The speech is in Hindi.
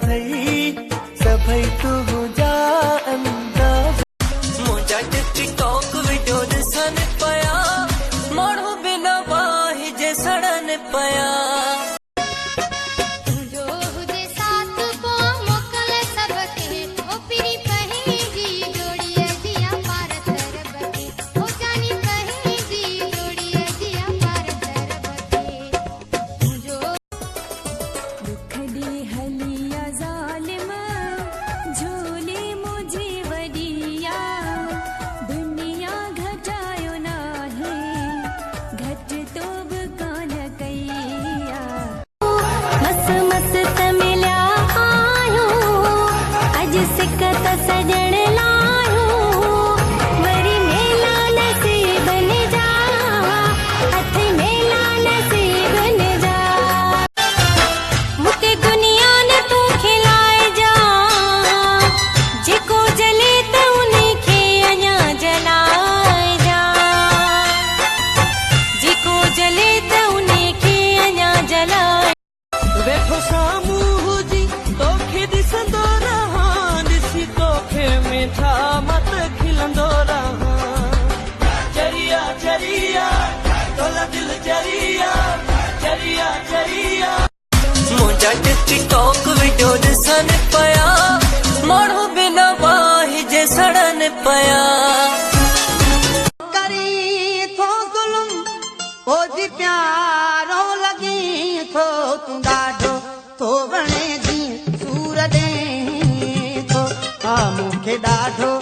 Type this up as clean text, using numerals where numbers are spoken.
थई सभई तू जा अंदाज मुझा टिकटॉक वीडियो ॾिसन पया माण्हू बिना वाही जे सड़न पया सजण लायो वरी मेला नसीब न जा हथ मेला नसीब न जा मुके दुनिया ने तू खिलाए जा जेको जले त उन्हीं खे अञा जलाए जा जेको जले त उन्हीं खे अञा जलाए वेठो साम्हूं हुजी तोखे ॾिसंदो मीठा मत खिलंदो रहा चरिया चरिया तोला दिल चरिया चरिया चरिया मुझा टिकटॉक वीडियो ॾिसन पया माण्हू बिना वाही जे सड़न पया करी थो ज़ुल्म ओ जी प्यारो लगी थो तू ॾाढो तो वणे जी सूर दे थो मूंखे ॾाढो